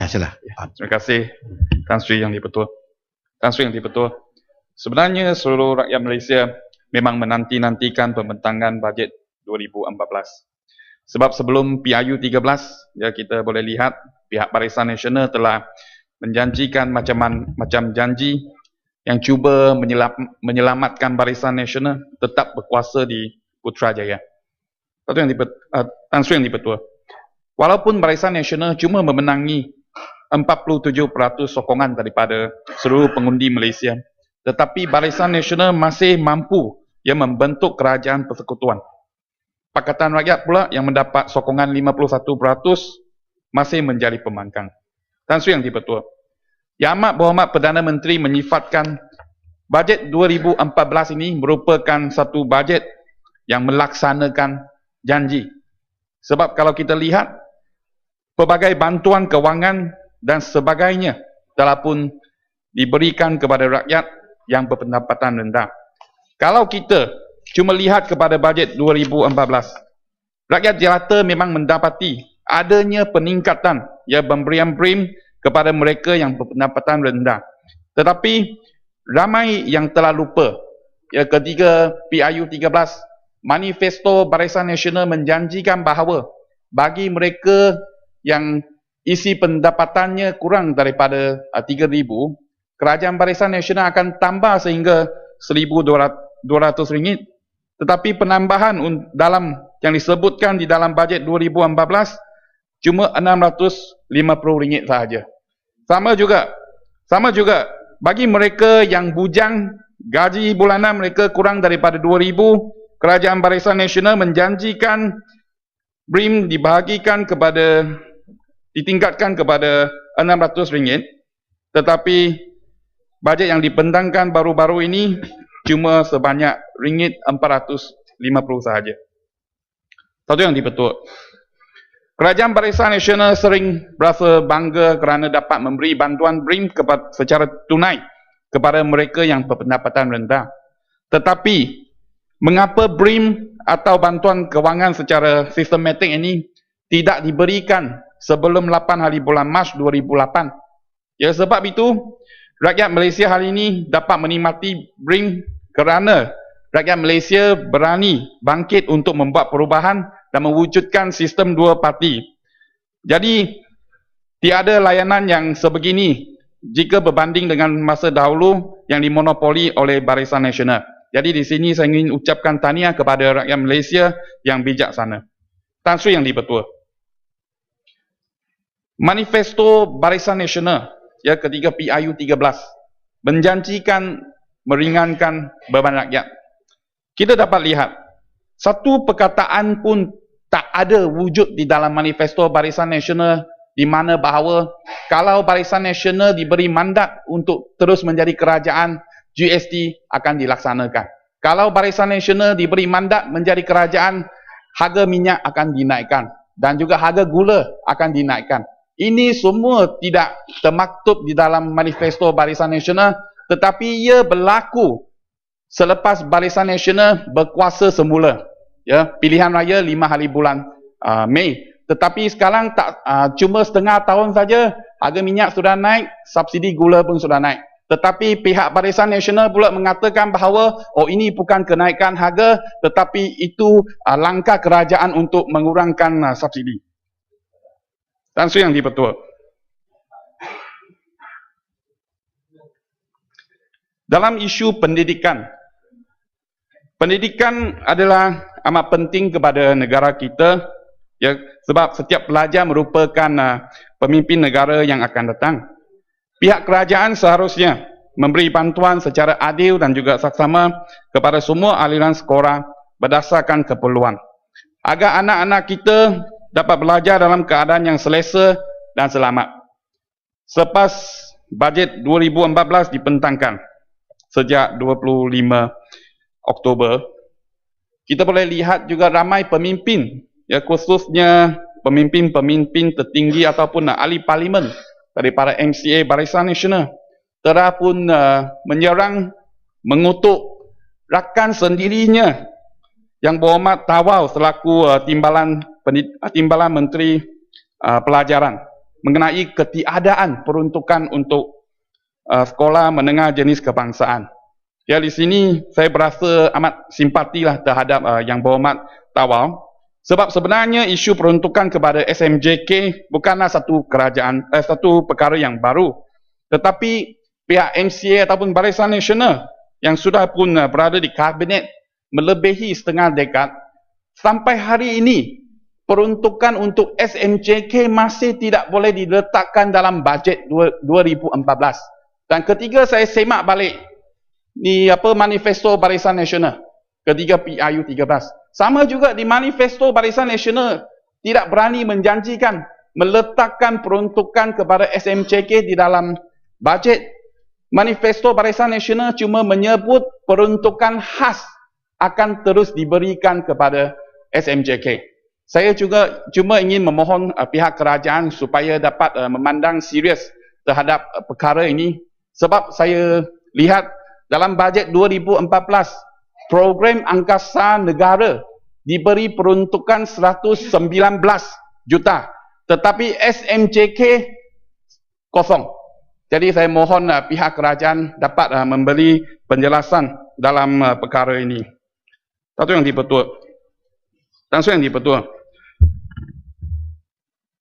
Sila. Terima kasih Tan Sri Yang Dipertua. Tan Sri Yang Dipertua. Sebenarnya seluruh rakyat Malaysia memang menanti-nantikan pembentangan bajet 2014. Sebab sebelum PRU 13, ya kita boleh lihat pihak Barisan Nasional telah menjanjikan macam janji yang cuba menyelamatkan Barisan Nasional tetap berkuasa di Putrajaya. Tan Sri Yang Dipertua. Walaupun Barisan Nasional cuma memenangi 47% sokongan daripada seluruh pengundi Malaysia, tetapi Barisan Nasional masih mampu membentuk kerajaan persekutuan. Pakatan Rakyat pula yang mendapat sokongan 51% masih menjadi pembangkang. Tan Sri Yang Dipertua. Yang Amat Berhormat Perdana Menteri menyifatkan bajet 2014 ini merupakan satu bajet yang melaksanakan janji. Sebab kalau kita lihat pelbagai bantuan kewangan dan sebagainya telah pun diberikan kepada rakyat yang berpendapatan rendah. Kalau kita cuma lihat kepada bajet 2014, rakyat jelata memang mendapati adanya peningkatan pemberian BRIM kepada mereka yang berpendapatan rendah. Tetapi ramai yang telah lupa ketika PRU 13, manifesto Barisan Nasional menjanjikan bahawa bagi mereka yang isi pendapatannya kurang daripada 3,000, kerajaan Barisan Nasional akan tambah sehingga RM1,200. Tetapi penambahan dalam yang disebutkan di dalam bajet 2014 cuma RM650 sahaja. Sama juga bagi mereka yang bujang, gaji bulanan mereka kurang daripada 2,000, kerajaan Barisan Nasional menjanjikan BRIM ditingkatkan kepada RM600, tetapi bajet yang dibentangkan baru-baru ini cuma sebanyak RM450 sahaja. Satu yang dipertua. Kerajaan Barisan Nasional sering berasa bangga kerana dapat memberi bantuan BRIM secara tunai kepada mereka yang berpendapatan rendah. Tetapi mengapa BRIM atau bantuan kewangan secara sistematik ini tidak diberikan sebelum 8 hari bulan Mac 2008? Ya, sebab itu rakyat Malaysia hari ini dapat menikmati BRIM kerana rakyat Malaysia berani bangkit untuk membuat perubahan dan mewujudkan sistem dua parti. Jadi tiada layanan yang sebegini jika berbanding dengan masa dahulu yang dimonopoli oleh Barisan Nasional. Jadi di sini saya ingin ucapkan tahniah kepada rakyat Malaysia yang bijaksana. Tan Sri Yang Dipertua. Manifesto Barisan Nasional ketika PRU 13 menjanjikan meringankan beban rakyat. Kita dapat lihat satu perkataan pun tak ada wujud di dalam manifesto Barisan Nasional di mana bahawa kalau Barisan Nasional diberi mandat untuk terus menjadi kerajaan, GST akan dilaksanakan. Kalau Barisan Nasional diberi mandat menjadi kerajaan, harga minyak akan dinaikkan dan juga harga gula akan dinaikkan. Ini semua tidak termaktub di dalam manifesto Barisan Nasional, tetapi ia berlaku selepas Barisan Nasional berkuasa semula. Pilihan raya 5 hari bulan Mei. Tetapi sekarang cuma setengah tahun saja harga minyak sudah naik, subsidi gula pun sudah naik. Tetapi pihak Barisan Nasional pula mengatakan bahawa ini bukan kenaikan harga, tetapi itu langkah kerajaan untuk mengurangkan subsidi. Tan Sri Yang Dipertua. Dalam isu pendidikan, pendidikan adalah amat penting kepada negara kita, sebab setiap pelajar merupakan pemimpin negara yang akan datang. Pihak kerajaan seharusnya memberi bantuan secara adil dan juga saksama kepada semua aliran sekolah berdasarkan keperluan, agar anak-anak kita dapat belajar dalam keadaan yang selesa dan selamat. Selepas bajet 2014 dibentangkan sejak 25 Oktober, kita boleh lihat juga ramai pemimpin, khususnya pemimpin-pemimpin tertinggi ataupun ahli parlimen daripada MCA Barisan Nasional telah pun menyerang, mengutuk rakan sendirinya Yang Berhormat Tawau selaku Timbalan Menteri Pelajaran. mengenai ketiadaan peruntukan untuk sekolah menengah jenis kebangsaan. Ya, di sini saya berasa amat simpatilah terhadap Yang Berhormat Tawau, sebab sebenarnya isu peruntukan kepada SMJK bukanlah satu perkara yang baru, tetapi pihak MCA ataupun Barisan Nasional yang sudah pun berada di kabinet melebihi setengah dekad, sampai hari ini peruntukan untuk SMJK masih tidak boleh diletakkan dalam bajet 2014. Dan ketika saya semak balik manifesto Barisan Nasional ketiga PIU 13, sama juga di manifesto Barisan Nasional tidak berani menjanjikan meletakkan peruntukan kepada SMJK di dalam bajet. Manifesto Barisan Nasional cuma menyebut peruntukan khas akan terus diberikan kepada SMJK. Saya juga cuma ingin memohon pihak kerajaan supaya dapat memandang serius terhadap perkara ini, sebab saya lihat dalam bajet 2014 program angkasa negara diberi peruntukan 119 juta, tetapi SMJK kosong. Jadi saya mohon pihak kerajaan dapat memberi penjelasan dalam perkara ini. Satu yang dibetul. Tansu yang dibetul.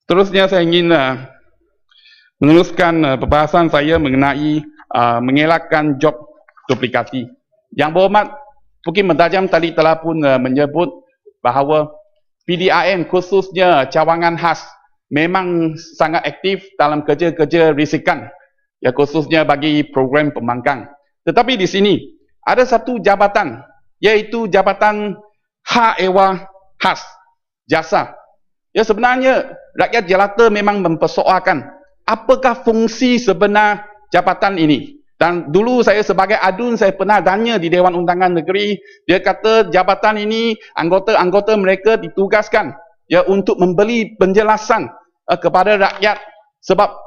Terusnya saya ingin meneruskan perbahasan saya mengenai mengelakkan job duplikasi. Yang Berhormat Bukit Mentajam tadi telah pun menyebut bahawa PDRN khususnya cawangan khas memang sangat aktif dalam kerja-kerja risikan, ya, khususnya bagi program pembangkang. Tetapi di sini ada satu jabatan, iaitu Jabatan Hak Ewa Khas Jasa. Ya, sebenarnya rakyat jelata memang mempersoalkan apakah fungsi sebenar jabatan ini. Dan dulu saya sebagai adun, saya pernah tanya di Dewan Undangan Negeri, dia kata jabatan ini anggota-anggota mereka ditugaskan, ya, untuk memberi penjelasan kepada rakyat sebab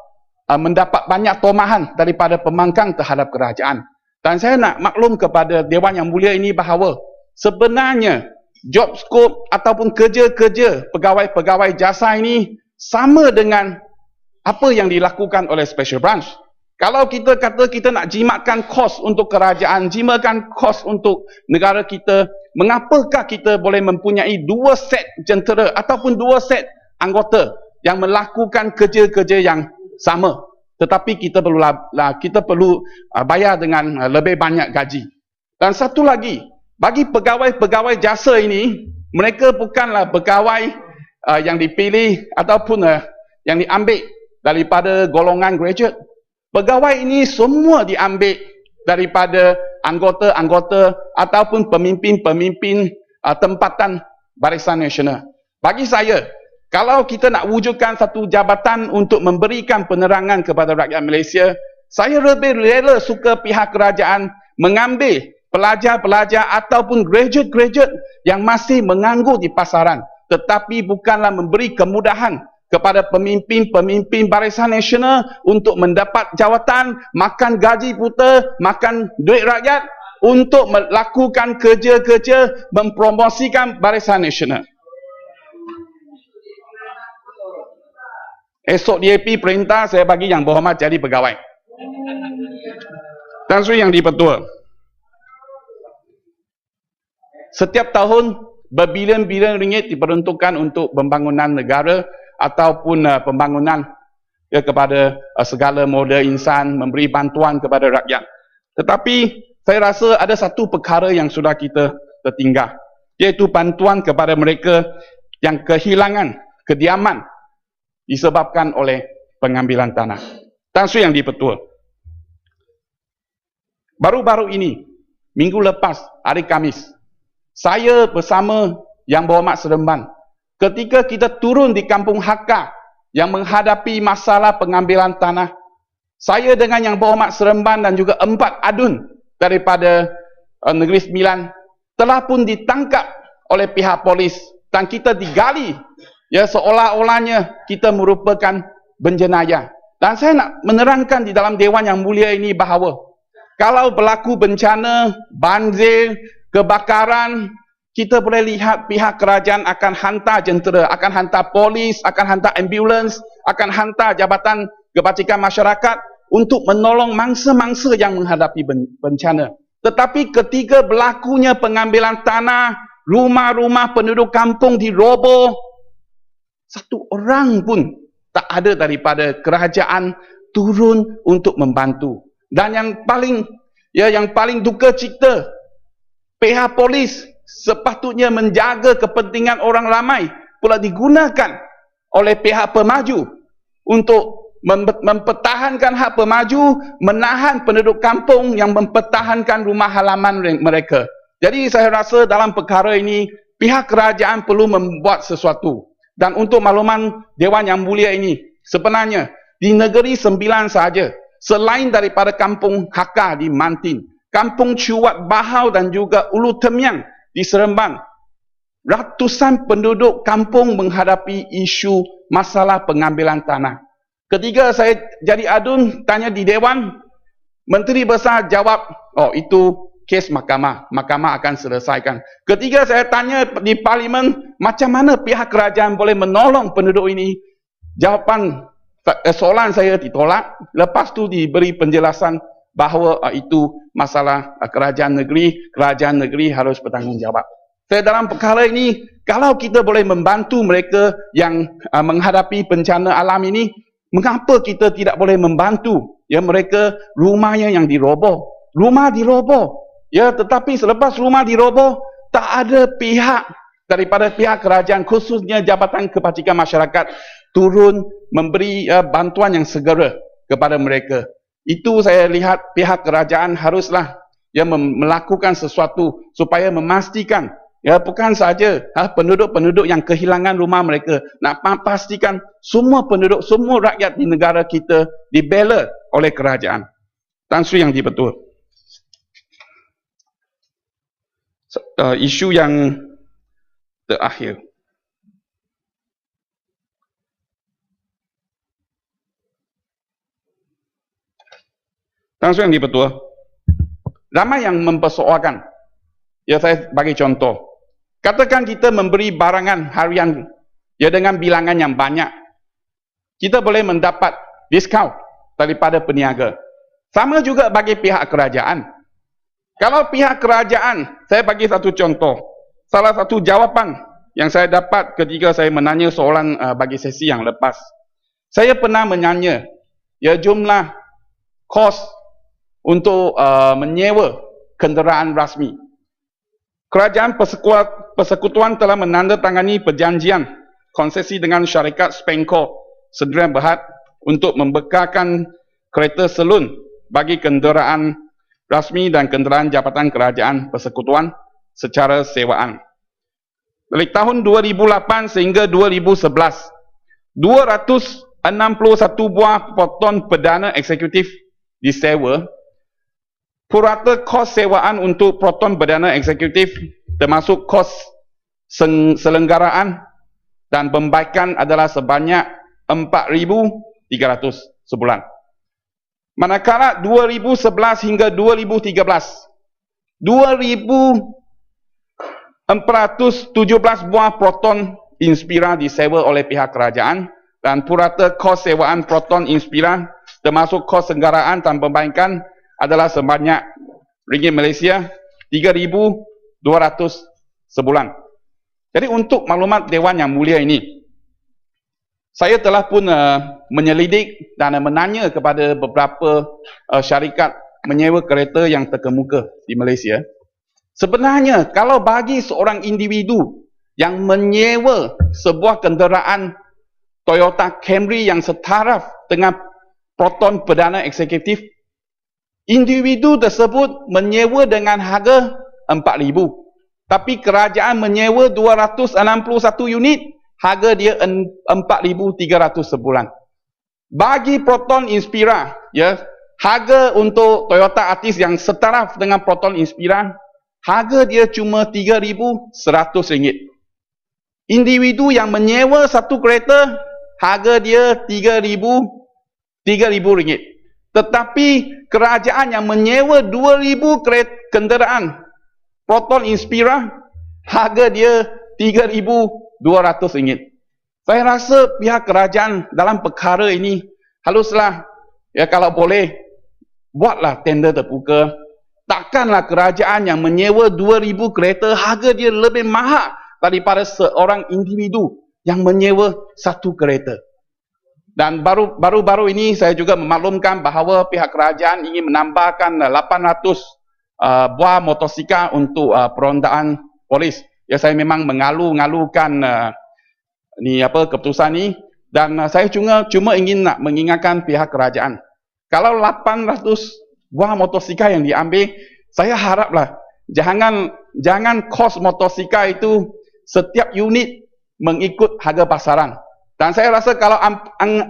mendapat banyak tomahan daripada pembangkang terhadap kerajaan. Dan saya nak maklum kepada Dewan Yang Mulia ini bahawa sebenarnya job scope ataupun kerja-kerja pegawai-pegawai jasa ini sama dengan apa yang dilakukan oleh special branch. Kalau kita kata kita nak jimatkan kos untuk kerajaan, jimatkan kos untuk negara kita, mengapakah kita boleh mempunyai dua set jentera ataupun dua set anggota yang melakukan kerja-kerja yang sama, tetapi kita perlu bayar dengan lebih banyak gaji. Dan satu lagi, bagi pegawai-pegawai jasa ini, mereka bukanlah pegawai yang dipilih ataupun yang diambil daripada golongan graduate. Pegawai ini semua diambil daripada anggota-anggota ataupun pemimpin-pemimpin tempatan Barisan Nasional. Bagi saya, kalau kita nak wujudkan satu jabatan untuk memberikan penerangan kepada rakyat Malaysia, saya lebih rela suka pihak kerajaan mengambil pelajar-pelajar ataupun graduate-graduate yang masih menganggur di pasaran, tetapi bukanlah memberi kemudahan kepada pemimpin-pemimpin Barisan Nasional untuk mendapat jawatan, makan gaji buta, makan duit rakyat untuk melakukan kerja-kerja mempromosikan Barisan Nasional. Esok DAP perintah saya bagi Yang Berhormat jadi pegawai. Tan Sri Yang Dipertua, setiap tahun berbilion-bilion ringgit diperuntukkan untuk pembangunan negara ataupun pembangunan, ya, kepada segala moda insan, memberi bantuan kepada rakyat. Tetapi saya rasa ada satu perkara yang sudah kita tertinggal, iaitu bantuan kepada mereka yang kehilangan kediaman disebabkan oleh pengambilan tanah. Tan Sri Yang Dipertua, baru-baru ini, minggu lepas, hari Khamis, saya bersama Yang Berhormat Seremban, ketika kita turun di Kampung Hakka yang menghadapi masalah pengambilan tanah, saya dengan Yang Berhormat Seremban dan juga 4 adun daripada Negeri Sembilan telah pun ditangkap oleh pihak polis dan kita digali, ya, seolah-olahnya kita merupakan berjenayah. Dan saya nak menerangkan di dalam Dewan Yang Mulia ini bahawa kalau berlaku bencana, banjir, kebakaran, kita boleh lihat pihak kerajaan akan hantar jentera, akan hantar polis, akan hantar ambulans, akan hantar jabatan kebajikan masyarakat untuk menolong mangsa-mangsa yang menghadapi bencana. Tetapi ketika berlakunya pengambilan tanah, rumah-rumah penduduk kampung diroboh, satu orang pun tak ada daripada kerajaan turun untuk membantu. Dan yang paling duka cita, pihak polis sepatutnya menjaga kepentingan orang ramai pula digunakan oleh pihak pemaju untuk mempertahankan hak pemaju, menahan penduduk kampung yang mempertahankan rumah halaman mereka. Jadi saya rasa dalam perkara ini pihak kerajaan perlu membuat sesuatu. Dan untuk makluman Dewan Yang Mulia ini, sebenarnya di negeri Sembilan sahaja, selain daripada kampung Hakka di Mantin, kampung Cuat Bahau dan juga Ulu Temyang di Seremban, ratusan penduduk kampung menghadapi isu masalah pengambilan tanah. Ketika saya jadi adun, tanya di Dewan, Menteri Besar jawab, oh itu kes mahkamah, mahkamah akan selesaikan. Ketika saya tanya di Parlimen, macam mana pihak kerajaan boleh menolong penduduk ini, jawapan soalan saya ditolak. Lepas tu diberi penjelasan bahawa itu masalah kerajaan negeri harus bertanggungjawab. Saya dalam perkara ini, kalau kita boleh membantu mereka yang menghadapi bencana alam ini, mengapa kita tidak boleh membantu ya mereka rumahnya yang diroboh? Rumah diroboh, ya, tetapi selepas rumah diroboh, tak ada pihak daripada pihak kerajaan, khususnya Jabatan Kebajikan Masyarakat, turun memberi bantuan yang segera kepada mereka. Itu saya lihat pihak kerajaan haruslah ya melakukan sesuatu supaya memastikan ya bukan saja penduduk-penduduk yang kehilangan rumah mereka, nak pastikan semua penduduk, semua rakyat di negara kita dibela oleh kerajaan. Tan Sri Yang Dipertua. Isu yang terakhir. Tan Sri Yang Dipertua, ramai yang mempersoalkan. Ya, saya bagi contoh. Katakan kita memberi barangan harian ya dengan bilangan yang banyak. Kita boleh mendapat diskaun daripada peniaga. Sama juga bagi pihak kerajaan. Kalau pihak kerajaan, saya bagi satu contoh. Salah satu jawapan yang saya dapat ketika saya menanya soalan bagi sesi yang lepas. Saya pernah menanya ya jumlah kos untuk menyewa kenderaan rasmi. Kerajaan Persekutuan telah menandatangani perjanjian konsesi dengan syarikat Spenco Sdn Bhd untuk membekalkan kereta selun bagi kenderaan rasmi dan kenderaan Jabatan Kerajaan Persekutuan secara sewaan. Dari tahun 2008 sehingga 2011, 261 buah proton perdana eksekutif disewa. Purata kos sewaan untuk proton perdana eksekutif termasuk kos selenggaraan dan pembaikan adalah sebanyak 4,300 sebulan. Manakala 2011 hingga 2013, 2,417 buah proton Inspira disewa oleh pihak kerajaan dan purata kos sewaan proton Inspira termasuk kos selenggaraan dan pembaikan adalah sebanyak ringgit Malaysia 3,200 sebulan. Jadi untuk maklumat Dewan Yang Mulia ini, saya telah pun menyelidik dan menanya kepada beberapa syarikat menyewa kereta yang terkemuka di Malaysia. Sebenarnya kalau bagi seorang individu yang menyewa sebuah kenderaan Toyota Camry yang setaraf dengan proton perdana eksekutif, individu tersebut menyewa dengan harga 4,000. Tapi kerajaan menyewa 261 unit, harga dia 4,300 sebulan. Bagi proton Inspira, ya, harga untuk Toyota Altis yang setaraf dengan proton Inspira, harga dia cuma RM3,100. Individu yang menyewa satu kereta, harga dia RM3,000. Tetapi kerajaan yang menyewa 2,000 kenderaan proton Inspira, harga dia RM3,200. Saya rasa pihak kerajaan dalam perkara ini haruslah, ya kalau boleh, buatlah tender terbuka. Takkanlah kerajaan yang menyewa 2,000 kereta, harga dia lebih mahal daripada seorang individu yang menyewa satu kereta. Dan baru-baru ini saya juga memaklumkan bahawa pihak kerajaan ingin menambahkan 800 buah motosikal untuk perondaan polis. Ya, saya memang mengalu-ngalukan keputusan ini, dan saya cuma ingin nak mengingatkan pihak kerajaan. Kalau 800 buah motosikal yang diambil, saya haraplah jangan kos motosikal itu setiap unit mengikut harga pasaran. Dan saya rasa kalau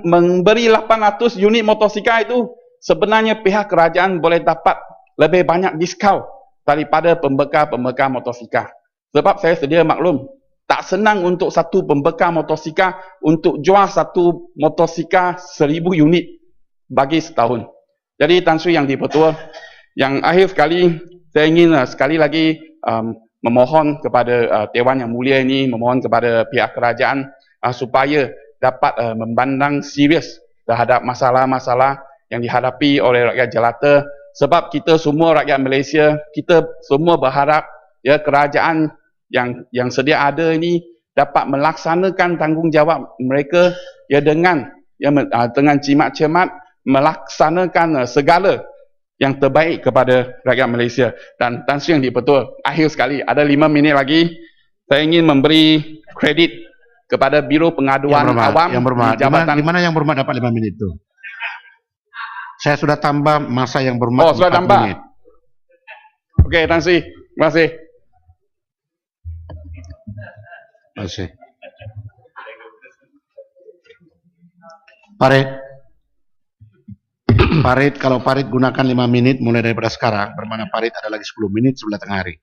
memberi 800 unit motosikal itu, sebenarnya pihak kerajaan boleh dapat lebih banyak diskaun daripada pembekal-pembekal motosikal. Sebab saya sedia maklum, tak senang untuk satu pembekal motosikal untuk jual satu motosikal 1,000 unit bagi setahun. Jadi Tan Sri Yang di-Pertua, yang akhir sekali, saya ingin sekali lagi memohon kepada Dewan Yang Mulia ini, memohon kepada pihak kerajaan supaya dapat memandang serius terhadap masalah-masalah yang dihadapi oleh rakyat jelata. Sebab kita semua rakyat Malaysia, kita semua berharap ya kerajaan yang sedia ada ini dapat melaksanakan tanggungjawab mereka ya dengan jimat cermat melaksanakan segala yang terbaik kepada rakyat Malaysia. Dan Tan Sri Yang di-Pertua, akhir sekali, ada 5 minit lagi, saya ingin memberi kredit kepada Biro Pengaduan Awam di Jabatan. Di mana Yang Berhormat dapat 5 minit itu? Saya sudah tambah masa Yang Berhormat. Oh, sudah tambah. Menit. Okey, Tan Sri, terima kasih. Terima kasih. Parit, kalau Parit gunakan 5 menit mulai daripada sekarang, bermakna Parit ada lagi 10 menit sebelah tengah hari.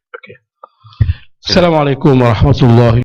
Assalamualaikum warahmatullahi